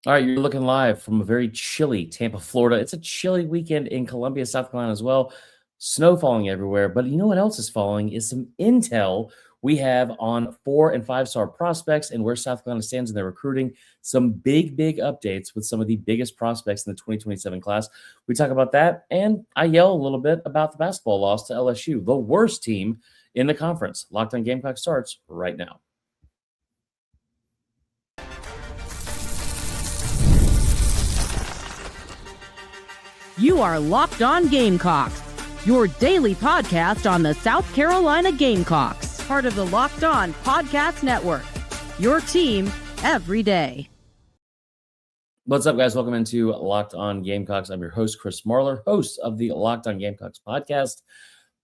All right, you're looking live from a very chilly Tampa, Florida. It's a chilly weekend in Columbia, South Carolina as well. Snow falling everywhere. But you know what else is falling is some intel we have on 4 and 5 star prospects and where South Carolina stands in their recruiting. Some big updates with some of the biggest prospects in the 2027 class. We talk about that, and I yell a little bit about the basketball loss to LSU, the worst team in the conference. Locked on Gamecocks starts right now. You are Locked On Gamecocks, your daily podcast on the South Carolina Gamecocks, part of the Locked On Podcast Network, your team every day. What's up, guys? Welcome into Locked On Gamecocks. I'm your host, Chris Marler, host of the Locked On Gamecocks podcast,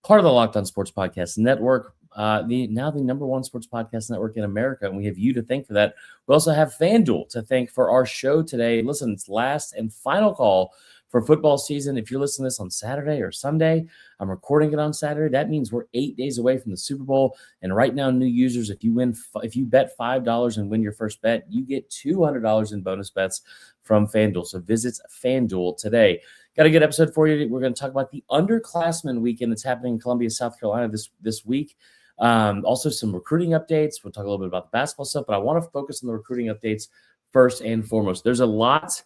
part of the Locked On Sports Podcast Network, the number one sports podcast network in America, and we have you to thank for that. We also have FanDuel to thank for our show today. Listen, it's last and final call for football season. If you're listening to this on Saturday or Sunday, I'm recording it on Saturday. That means we're 8 days away from the Super Bowl. And right now, new users, if you bet $5 and win your first bet, you get $200 in bonus bets from FanDuel. So visit FanDuel today. Got a good episode for you. We're going to talk about the Underclassmen weekend that's happening in Columbia, South Carolina this week. Also some recruiting updates. We'll talk a little bit about the basketball stuff, but I want to focus on the recruiting updates first and foremost. There's a lot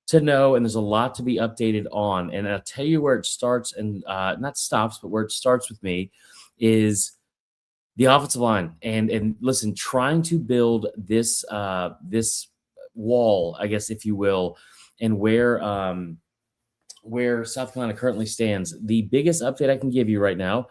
to know, and there's a lot to be updated on. And I'll tell you where it starts and not stops, but where it starts with me is the offensive line. And listen, trying to build this this wall, I guess, if you will, and where South Carolina currently stands. The biggest update I can give you right now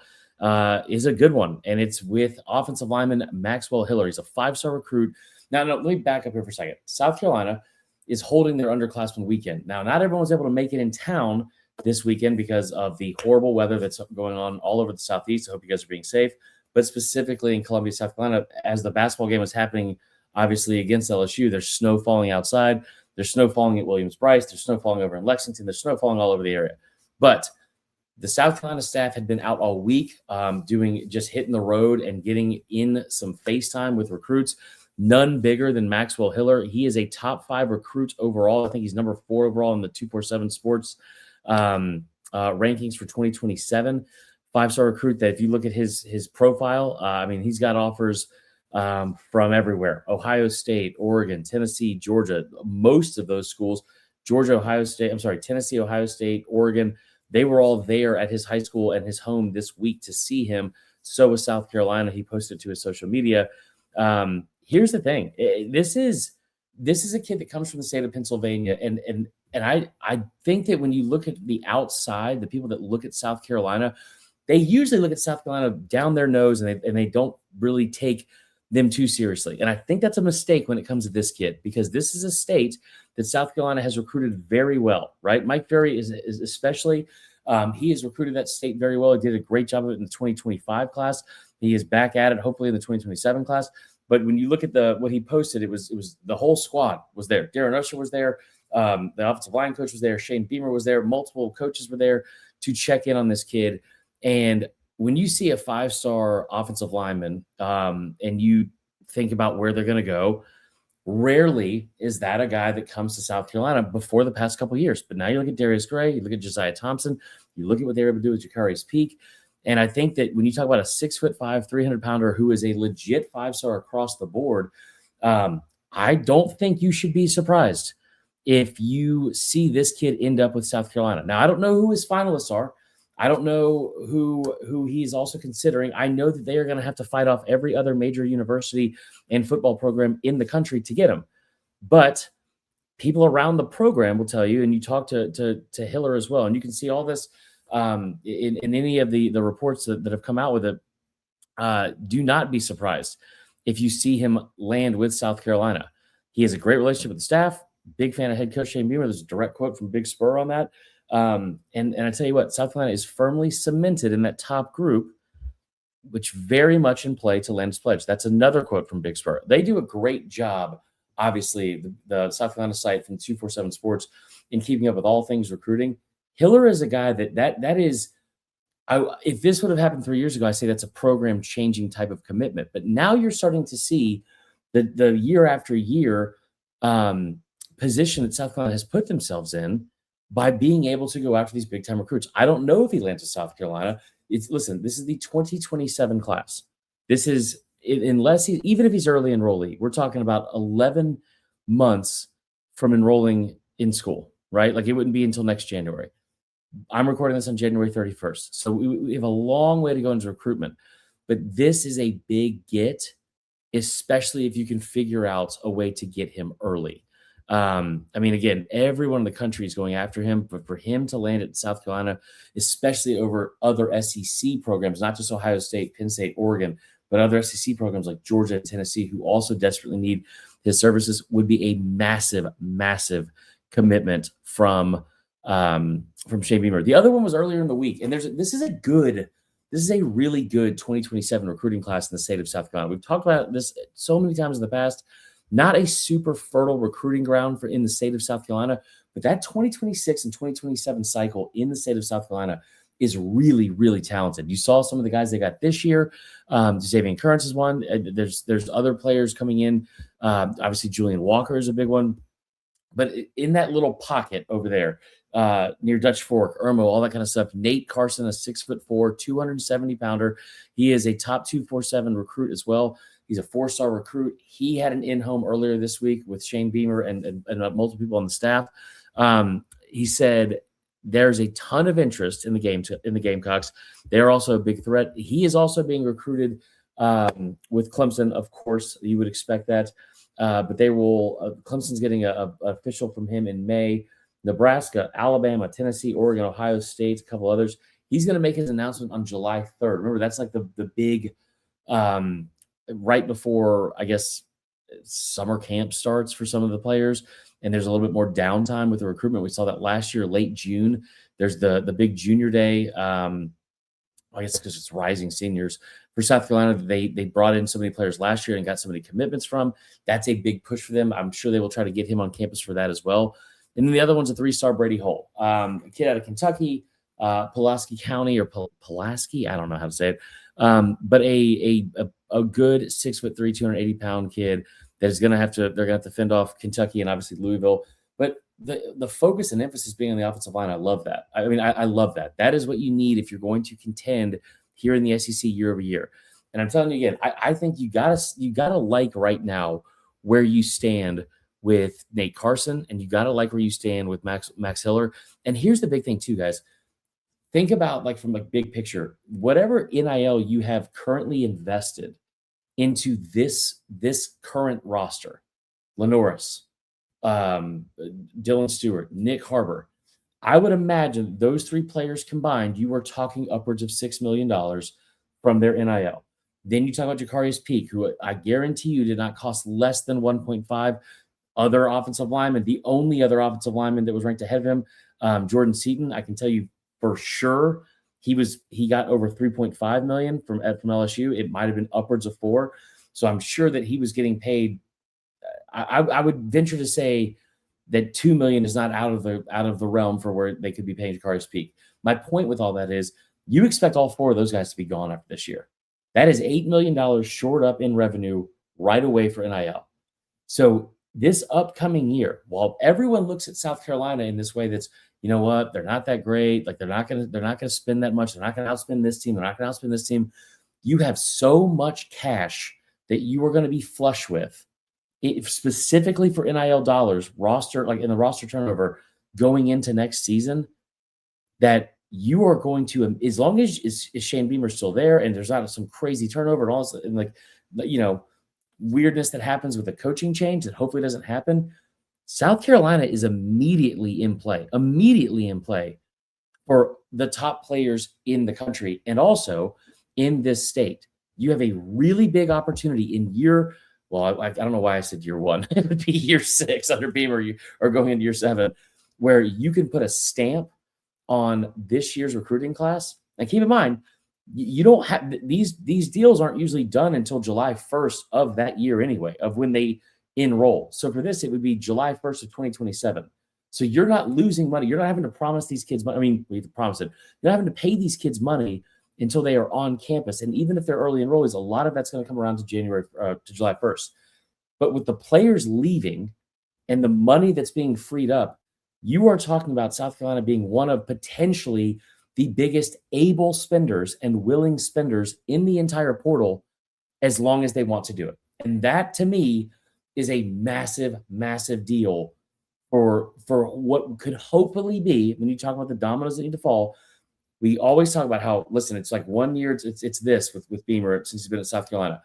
is a good one, and it's with offensive lineman Maxwell Hiller. He's a 5-star recruit. Now, let me back up here for a second. South Carolina is holding their underclassmen weekend. Now, not everyone was able to make it in town this weekend because of the horrible weather that's going on all over the Southeast. I hope you guys are being safe. But specifically in Columbia, South Carolina, as the basketball game was happening, obviously against LSU, there's snow falling outside. There's snow falling at Williams-Brice. There's snow falling over in Lexington. There's snow falling all over the area. But the South Carolina staff had been out all week hitting the road and getting in some FaceTime with recruits. None bigger than Maxwell Hiller. He is a top 5 recruit overall. I think he's number 4 overall in the 247 Sports rankings for 2027. 5-star recruit that if you look at his profile, he's got offers from everywhere. Ohio State, Oregon, Tennessee, Georgia. Most of those schools, Tennessee, Ohio State, Oregon, they were all there at his high school and his home this week to see him. So was South Carolina. He posted to his social media. Here's the thing. This is a kid that comes from the state of Pennsylvania. And I think that when you look at the outside, the people that look at South Carolina, they usually look at South Carolina down their nose and they don't really take them too seriously. And I think that's a mistake when it comes to this kid, because this is a state that South Carolina has recruited very well, right? Mike Ferry is especially, he has recruited that state very well. He did a great job of it in the 2025 class. He is back at it, hopefully in the 2027 class. But when you look at what he posted, it was the whole squad was there. Darren Usher was there. The offensive line coach was there. Shane Beamer was there. Multiple coaches were there to check in on this kid. And when you see a 5-star offensive lineman and you think about where they're going to go, rarely is that a guy that comes to South Carolina before the past couple of years. But now you look at Darius Gray, you look at Josiah Thompson, you look at what they were able to do with Jacarrius Peak. And I think that when you talk about a 6'5", 300-pounder who is a legit 5-star across the board, I don't think you should be surprised if you see this kid end up with South Carolina. Now, I don't know who his finalists are. I don't know who he's also considering. I know that they are going to have to fight off every other major university and football program in the country to get him. But people around the program will tell you, and you talk to Hiller as well, and you can see all this in any of the reports that have come out with it. Do not be surprised if you see him land with South Carolina. He has a great relationship with the staff. Big fan of head coach Shane Beamer. There's a direct quote from Big Spur on that. And I tell you what, South Carolina is firmly cemented in that top group, which very much in play to land his pledge. That's another quote from Big Spur. They do a great job, obviously, the South Carolina site from 247 Sports in keeping up with all things recruiting. Hiller is a guy that is, if this would have happened 3 years ago, I say that's a program changing type of commitment. But now you're starting to see the year after year position that South Carolina has put themselves in by being able to go after these big time recruits. I don't know if he lands at South Carolina. Listen, this is the 2027 class. This is even if he's early enrollee, we're talking about 11 months from enrolling in school, right? Like it wouldn't be until next January. I'm recording this on January 31st. So we have a long way to go into recruitment, but this is a big get, especially if you can figure out a way to get him early. Again, everyone in the country is going after him, but for him to land at South Carolina, especially over other SEC programs, not just Ohio State, Penn State, Oregon, but other SEC programs like Georgia and Tennessee, who also desperately need his services, would be a massive, massive commitment from Shane Beamer. The other one was earlier in the week, and this is a really good 2027 recruiting class in the state of South Carolina. We've talked about this so many times in the past. Not a super fertile recruiting ground in the state of South Carolina, but that 2026 and 2027 cycle in the state of South Carolina is really, really talented. You saw some of the guys they got this year. Xavier Currents is one. There's other players coming in. Obviously, Julian Walker is a big one. But in that little pocket over there, near Dutch Fork, Irmo, all that kind of stuff. Nate Carson, a 6'4", 270-pounder. He is a top 247 recruit as well. He's a 4-star recruit. He had an in-home earlier this week with Shane Beamer and multiple people on the staff. He said there's a ton of interest in the Gamecocks. They're also a big threat. He is also being recruited with Clemson. Of course, you would expect that. But they will. Clemson's getting a official from him in May. Nebraska, Alabama, Tennessee, Oregon, Ohio State, a couple others. He's going to make his announcement on July 3rd. Remember, that's like the big right before, I guess, summer camp starts for some of the players, and there's a little bit more downtime with the recruitment. We saw that last year, late June. There's the big junior day. I guess because it's rising seniors for South Carolina. They brought in so many players last year and got so many commitments from. That's a big push for them. I'm sure they will try to get him on campus for that as well. And then the other one's a 3-star Brady Hull, a kid out of Kentucky, Pulaski County or Pulaski. I don't know how to say it. But a good 6'3", 280-pound kid that is going to they're going to have to fend off Kentucky and obviously Louisville. But the focus and emphasis being on the offensive line, I love that. I love that. That is what you need if you're going to contend here in the SEC year over year. And I'm telling you again, I think you gotta like right now where you stand with Nate Carson, and you gotta like where you stand with Max Hiller. And here's the big thing too, guys. Think about from big picture, whatever NIL you have currently invested into this current roster, LaNorris, Dylan Stewart, Nyck Harbor. I would imagine those 3 players combined, you are talking upwards of $6 million from their NIL. Then you talk about Jacarrius Peak, who I guarantee you did not cost less than 1.5. Other offensive linemen, the only other offensive lineman that was ranked ahead of him, Jordan Seaton, I can tell you for sure he got over 3.5 million from LSU. It might have been upwards of 4. So I'm sure that he was getting paid. I would venture to say that $2 million is not out of the realm for where they could be paying Jacarrius Peak. My point with all that is you expect all 4 of those guys to be gone after this year. That is $8 million short up in revenue right away for NIL. So this upcoming year, while everyone looks at South Carolina in this way, that's, you know what, they're not that great. Like they're not gonna spend that much. They're not gonna outspend this team. They're not gonna outspend this team. You have so much cash that you are going to be flush with, specifically for NIL dollars, roster, like in the roster turnover going into next season, that you are going to, as long as Shane Beamer still there and there's not some crazy turnover and all this, and weirdness that happens with a coaching change that hopefully doesn't happen, South Carolina is immediately in play for the top players in the country and also in this state. You have a really big opportunity in I don't know why I said year 1. It would be year 6 under Beamer or going into year 7, where you can put a stamp on this year's recruiting class. And keep in mind, you don't have these deals aren't usually done until July 1st of that year anyway, of when they enroll. So for this, it would be July 1st of 2027. So you're not losing money. You're not having to promise these kids money. I mean, we have to promise it. You're not having to pay these kids money until they are on campus. And even if they're early enrollees, a lot of that's going to come around to July 1st. But with the players leaving, and the money that's being freed up, you are talking about South Carolina being one of potentially the biggest able spenders and willing spenders in the entire portal as long as they want to do it. And that to me is a massive, massive deal for what could hopefully be, when you talk about the dominoes that need to fall. We always talk about how, listen, it's like 1 year, it's this with Beamer since he's been at South Carolina.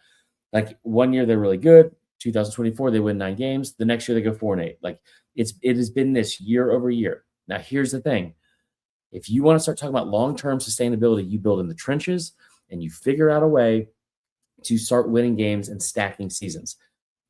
Like 1 year they're really good. 2024 they win 9 games. The next year they go 4-8. Like it has been this year over year. Now here's the thing: if you want to start talking about long-term sustainability, you build in the trenches and you figure out a way to start winning games and stacking seasons.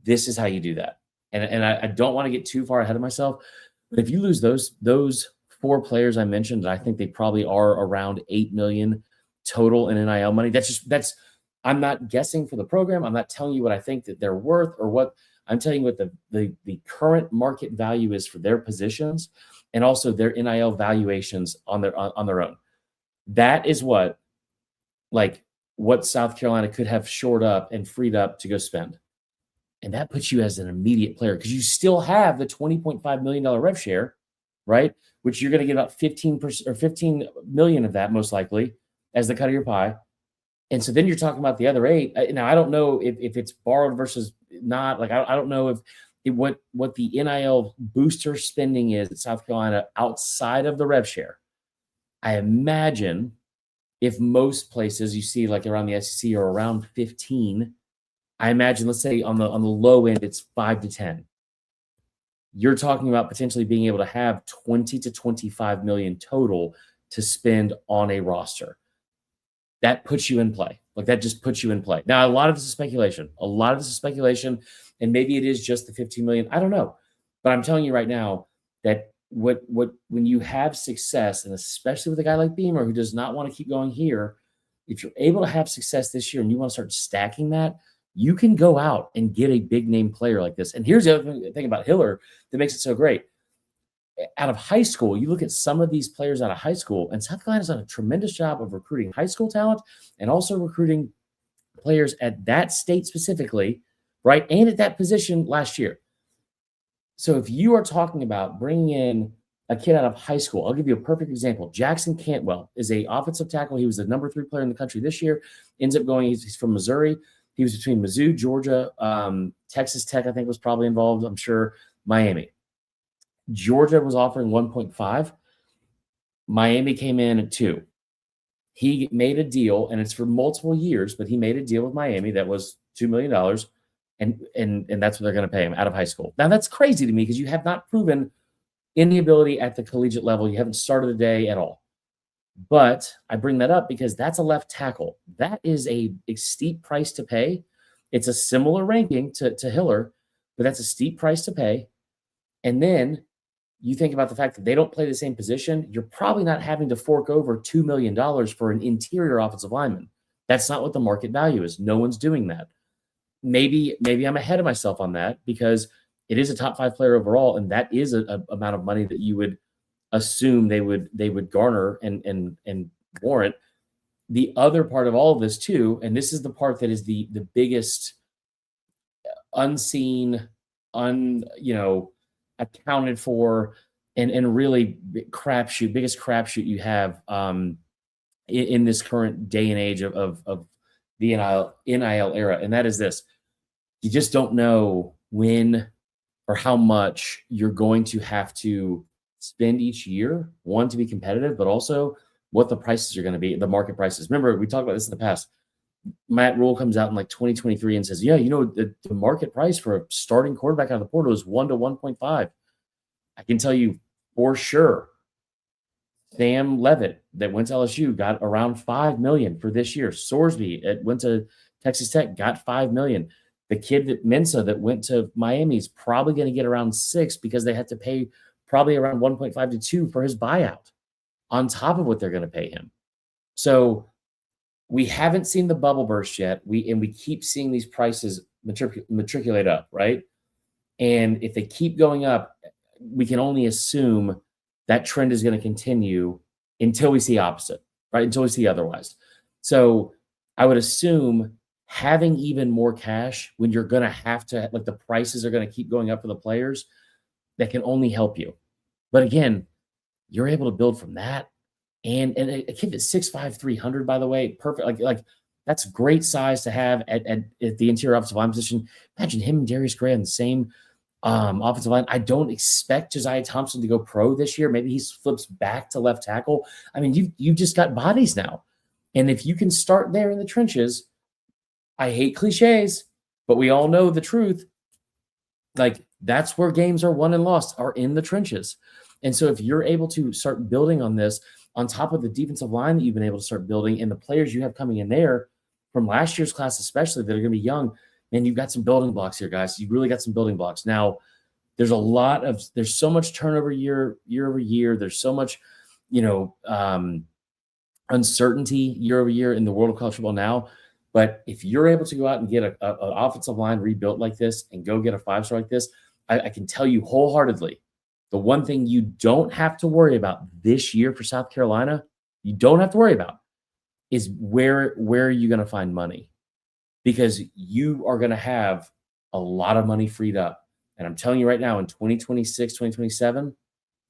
This is how you do that. And I don't want to get too far ahead of myself, but if you lose those 4 players I mentioned, I think they probably are around $8 million total in NIL money. That's I'm not guessing for the program. I'm not telling you what I think that they're worth or what I'm telling you what the current market value is for their positions and also their NIL valuations on their own. That is what South Carolina could have shored up and freed up to go spend. And that puts you as an immediate player because you still have the $20.5 million rev share, right? Which you're going to get about 15% or 15 million of that most likely as the cut of your pie. And so then you're talking about the other 8. Now, I don't know if it's borrowed versus not. Like, I don't know what the NIL booster spending is at South Carolina outside of the rev share. I imagine if most places you see like around the SEC are around 15, I imagine, let's say on the low end, it's 5 to 10. You're talking about potentially being able to have 20 to 25 million total to spend on a roster. That puts you in play. Like that just puts you in play. Now, a lot of this is speculation. And maybe it is just the 15 million. I don't know. But I'm telling you right now that when you have success, and especially with a guy like Beamer who does not want to keep going here, if you're able to have success this year and you want to start stacking that, you can go out and get a big name player like this. And here's the other thing about Hiller that makes it so great. Out of high school, you look at some of these players out of high school, and South Carolina's done a tremendous job of recruiting high school talent and also recruiting players at that state specifically, right? And at that position last year. So if you are talking about bringing in a kid out of high school, I'll give you a perfect example. Jackson Cantwell is a offensive tackle. He was the number 3 player in the country this year. Ends up going, he's from Missouri. He was between Mizzou, Georgia, Texas Tech, I think was probably involved. I'm sure Miami. Georgia was offering 1.5. Miami came in at 2. He made a deal, and it's for multiple years, but he made a deal with Miami that was $2 million, and that's what they're going to pay him out of high school. Now, that's crazy to me because you have not proven any ability at the collegiate level. You haven't started a day at all. But I bring that up because that's a left tackle. That is a steep price to pay. It's a similar ranking to Hiller, but that's a steep price to pay. And then you think about the fact that they don't play the same position. You're probably not having to fork over $2 million for an interior offensive lineman. That's not what the market value is. No one's doing that. Maybe I'm ahead of myself on that because it is a top 5 player overall, and that is a amount of money that you would assume they would garner and warrant. The other part of all of this too, and this is the part that is the biggest unseen, accounted for, and really biggest crapshoot you have in this current day and age of the NIL era, and that is this: you just don't know when or how much you're going to have to spend each year, one, to be competitive, but also what the prices are going to be, the market prices. Remember, we talked about this in the past. Matt Rule comes out in like 2023 and says, the market price for a starting quarterback out of the portal is 1 to 1.5. I can tell you for sure, Sam Levitt that went to LSU got around 5 million for this year. Sorsby went to Texas Tech, got 5 million. The kid that Mensa that went to Miami is probably going to get around 6 because they had to pay probably around 1.5 to 2 for his buyout on top of what they're going to pay him. So we haven't seen the bubble burst yet. We keep seeing these prices matriculate up, right? And if they keep going up, we can only assume that trend is going to continue until we see opposite, right? Until we see otherwise. So I would assume having even more cash when you're going to have to, like, the prices are going to keep going up for the players, that can only help you. But again, you're able to build from that. And a kid that's 6'5", 300, by the way, perfect. Like that's great size to have at the interior offensive line position. Imagine him and Darius Gray on the same offensive line. I don't expect Josiah Thompson to go pro this year. Maybe he flips back to left tackle. I mean, you've just got bodies now. And if you can start there in the trenches, I hate cliches, but we all know the truth. Like that's where games are won and lost, are in the trenches. And so if you're able to start building on this, on top of the defensive line that you've been able to start building and the players you have coming in there from last year's class, especially that are going to be young, man, you've got some building blocks here, guys. You really got some building blocks. Now, there's so much turnover year over year. There's so much, uncertainty year over year in the world of college football now. But if you're able to go out and get an offensive line rebuilt like this and go get a 5-star like this, I can tell you wholeheartedly, the one thing you don't have to worry about this year for South Carolina, you don't have to worry about, is where are you going to find money? Because you are going to have a lot of money freed up. And I'm telling you right now, in 2026, 2027,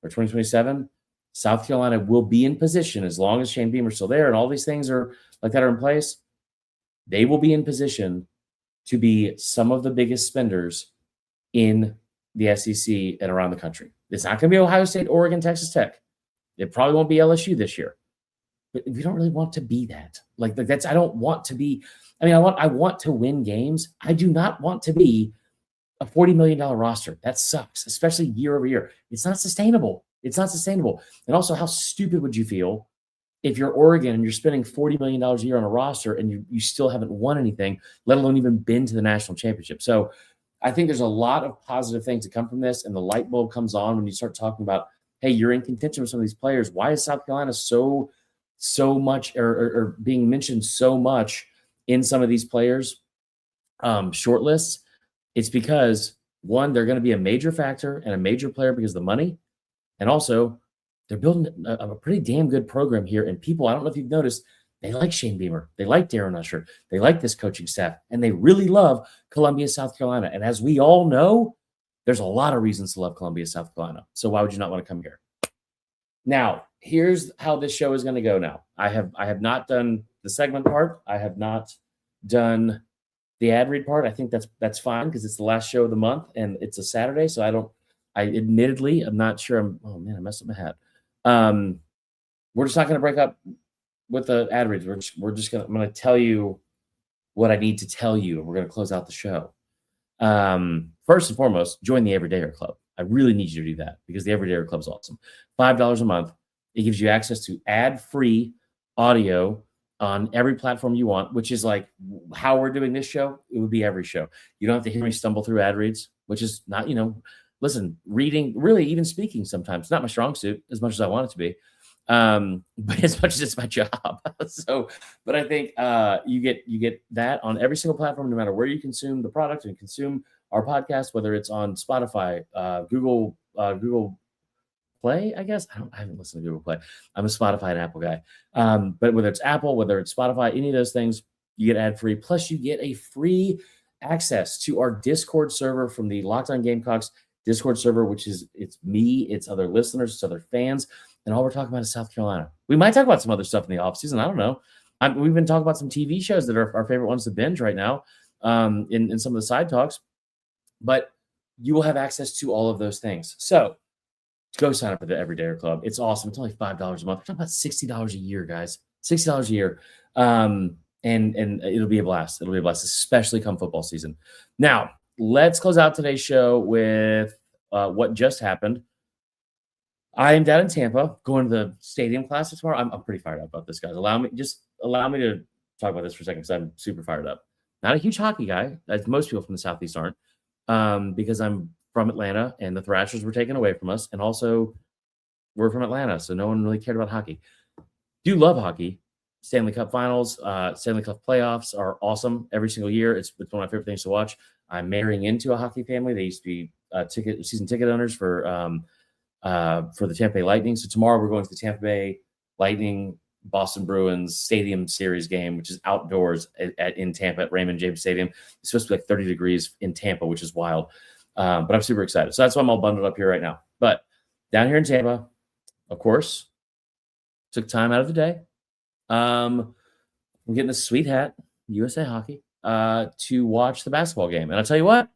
or 2027, South Carolina will be in position, as long as Shane Beamer's still there and all these things are like that are in place, they will be in position to be some of the biggest spenders in the SEC and around the country. It's not going to be Ohio State, Oregon, Texas Tech. It probably won't be LSU this year. But we don't really want to be that. Like that's, I don't want to be, I want to win games. I do not want to be a $40 million roster. That sucks, especially year over year. It's not sustainable. It's not sustainable. And also, how stupid would you feel if you're Oregon and you're spending $40 million a year on a roster and you still haven't won anything, let alone even been to the national championship? So I think there's a lot of positive things that come from this, and the light bulb comes on when you start talking about, hey, you're in contention with some of these players. Why is South Carolina so much or being mentioned so much in some of these players' short lists? It's because, one, they're going to be a major factor and a major player because of the money. And also, they're building a pretty damn good program here. And people, I don't know if you've noticed, they like Shane Beamer. They like Darren Usher. They like this coaching staff. And they really love Columbia, South Carolina. And as we all know, there's a lot of reasons to love Columbia, South Carolina. So why would you not want to come here? Now, here's how this show is going to go now. I have not done the segment part. I have not done the ad read part. I think that's fine because it's the last show of the month and it's a Saturday. So I admittedly, I'm not sure. Oh man, I messed up my hat. We're just not going to break up with the ad reads. I'm going to tell you what I need to tell you, and we're going to close out the show. First and foremost, join the Everydayer Club. I really need you to do that because the Everydayer Club is awesome. $5 a month. It gives you access to ad-free audio on every platform you want, which is like how we're doing this show. It would be every show. You don't have to hear me stumble through ad reads, which is not, listen, reading, really even speaking sometimes, not my strong suit as much as I want it to be. But as much as it's my job. But I think you get that on every single platform, no matter where you consume the product and consume our podcast, whether it's on Spotify, Google Play, I guess. I haven't listened to Google Play. I'm a Spotify and Apple guy. But whether it's Apple, whether it's Spotify, any of those things, you get ad-free. Plus, you get a free access to our Discord server from the Locked On Gamecocks Discord server, which is, it's me, it's other listeners, it's other fans, and all we're talking about is South Carolina. We might talk about some other stuff in the offseason. I don't know. We've been talking about some TV shows that are our favorite ones to binge right now in some of the side talks. But you will have access to all of those things. So go sign up for the Everydayer Club. It's awesome. It's only $5 a month. We're talking about $60 a year, guys. $60 a year. And it'll be a blast. It'll be a blast, especially come football season. Now, let's close out today's show with what just happened. I am down in Tampa going to the Stadium Classic tomorrow. I'm pretty fired up about this, guys. Allow me to talk about this for a second because I'm super fired up. Not a huge hockey guy, as most people from the Southeast aren't, because I'm from Atlanta and the Thrashers were taken away from us. And also, we're from Atlanta, so no one really cared about hockey. Do love hockey. Stanley Cup Finals, Stanley Cup playoffs are awesome every single year. It's one of my favorite things to watch. I'm marrying into a hockey family. They used to be season ticket owners for the Tampa Bay Lightning. So tomorrow we're going to the Tampa Bay Lightning Boston Bruins Stadium Series game, which is outdoors in Tampa at Raymond James Stadium. It's supposed to be like 30 degrees in Tampa, which is wild. But I'm super excited. So that's why I'm all bundled up here right now. But down here in Tampa, of course, took time out of the day. I'm getting a sweet hat, USA Hockey, to watch the basketball game. And I'll tell you what,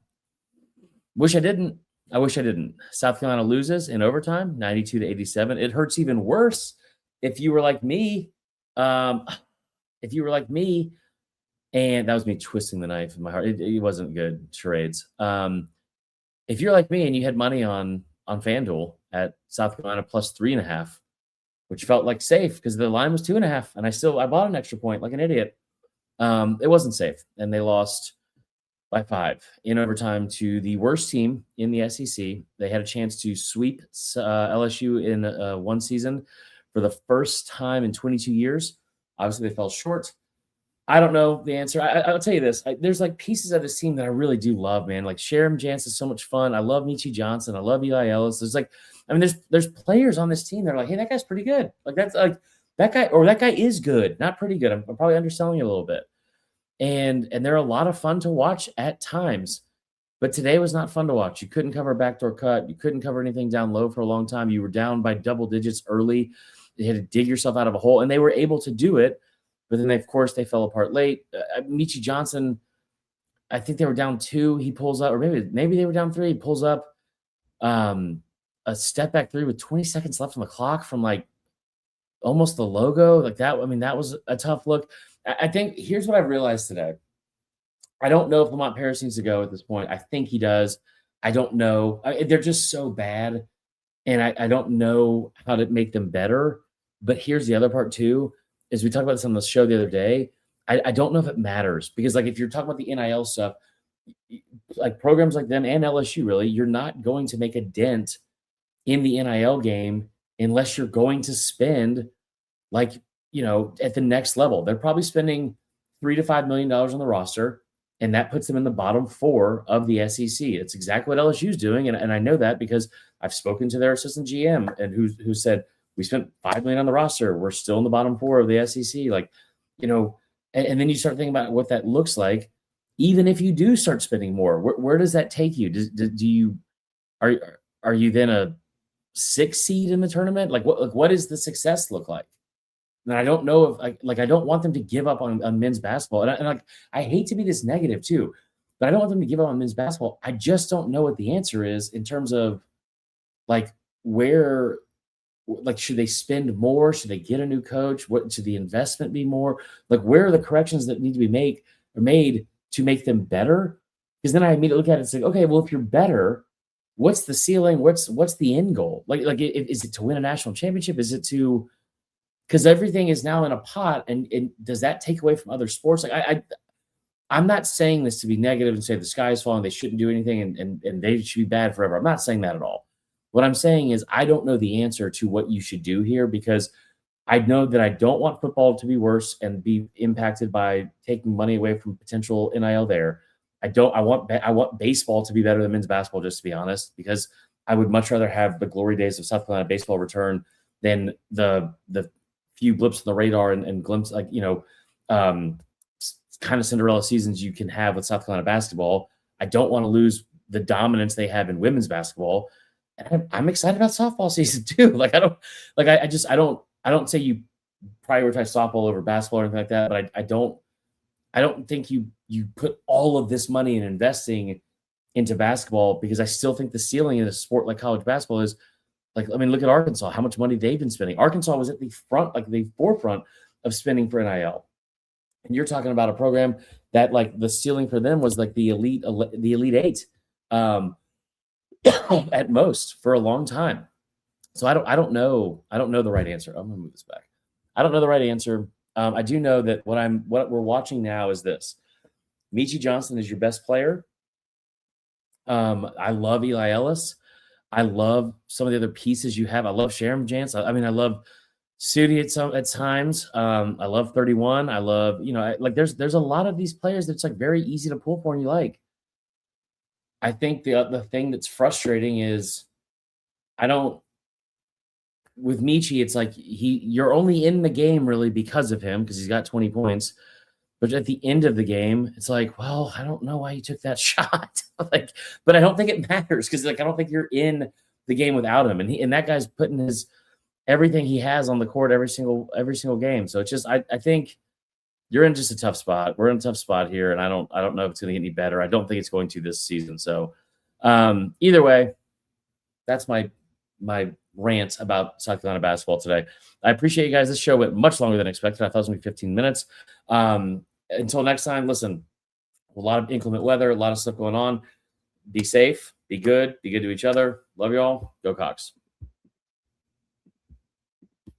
wish I didn't. I wish I didn't. South Carolina loses in overtime, 92-87. It hurts even worse if you were like me. If you were like me, and that was me twisting the knife in my heart. It wasn't good, charades. If you're like me and you had money on FanDuel at South Carolina plus 3.5, which felt like safe because the line was 2.5, and I bought an extra point like an idiot. It wasn't safe, and they lost by 5 in overtime to the worst team in the SEC. They had a chance to sweep LSU in one season for the first time in 22 years. Obviously, they fell short. I don't know the answer. I'll tell you this. There's like pieces of this team that I really do love, man. Like Sharon Jance is so much fun. I love Michi Johnson. I love Eli Ellis. There's players on this team that are like, hey, that guy's pretty good. Like that's like that guy is good, not pretty good. I'm probably underselling you a little bit. And they're a lot of fun to watch at times. But today was not fun to watch. You couldn't cover a backdoor cut. You couldn't cover anything down low for a long time. You were down by double digits early. You had to dig yourself out of a hole, and they were able to do it. But then, of course, they fell apart late. Michi Johnson, I think they were down 2. He pulls up, or maybe they were down 3. He pulls up a step back 3 with 20 seconds left on the clock from like almost the logo. Like that. I mean, that was a tough look. I think here's what I've realized today. I don't know if Lamont Paris needs to go at this point. I think he does. I don't know. They're just so bad, and I don't know how to make them better. But here's the other part too. Is we talked about this on the show the other day. I don't know if it matters because, like, if you're talking about the NIL stuff, like programs like them and LSU, really, you're not going to make a dent in the NIL game unless you're going to spend, like, at the next level. They're probably spending $3 to $5 million on the roster, and that puts them in the bottom 4 of the SEC. It's exactly what LSU is doing, and I know that because I've spoken to their assistant GM and who said, we spent $5 million on the roster. We're still in the bottom 4 of the SEC. Like, and then you start thinking about what that looks like. Even if you do start spending more, where does that take you? Are you then a 6 seed in the tournament? Like what does the success look like? And I don't know if I don't want them to give up on men's basketball. And I hate to be this negative too, but I don't want them to give up on men's basketball. I just don't know what the answer is in terms of like where. Like, should they spend more? Should they get a new coach? What should the investment be more? Like, where are the corrections that need to be made to make them better? Because then I immediately look at it and say, okay, well, if you're better, what's the ceiling? What's the end goal? Like, is it to win a national championship? Is it to? Because everything is now in a pot, and does that take away from other sports? Like, I'm not saying this to be negative and say the sky is falling, they shouldn't do anything, and they should be bad forever. I'm not saying that at all. What I'm saying is I don't know the answer to what you should do here because I know that I don't want football to be worse and be impacted by taking money away from potential NIL there. I want baseball to be better than men's basketball, just to be honest, because I would much rather have the glory days of South Carolina baseball return than the few blips on the radar and glimpses, like, kind of Cinderella seasons you can have with South Carolina basketball. I don't want to lose the dominance they have in women's basketball. And I'm excited about softball season too. I don't say you prioritize softball over basketball or anything like that, but I don't think you put all of this money in investing into basketball because I still think the ceiling in a sport like college basketball is look at Arkansas, how much money they've been spending. Arkansas was at the forefront of spending for NIL. And you're talking about a program that the ceiling for them was the Elite Eight. At most for a long time. So I don't know the right answer. I'm gonna move this back. I don't know the right answer. I do know that what we're watching now is this. Michi Johnson is your best player. I love Eli Ellis. I love some of the other pieces you have. I love Sharon Jance. I love Sudi at times. I love 31. I love, there's a lot of these players that's very easy to pull for and you like. I think the thing that's frustrating is with Michi, it's you're only in the game really because of him, because he's got 20 points. But at the end of the game, it's like, well, I don't know why you took that shot. Like, but I don't think it matters because like I don't think you're in the game without him. And that guy's putting his everything he has on the court every single game. So it's just I think you're in just a tough spot. We're in a tough spot here, and I don't know if it's going to get any better. I don't think it's going to this season. So either way, that's my rant about South Carolina basketball today. I appreciate you guys. This show went much longer than expected. I thought it was going to be 15 minutes. Until next time, listen, a lot of inclement weather, a lot of stuff going on. Be safe, be good to each other. Love you all. Go Cox.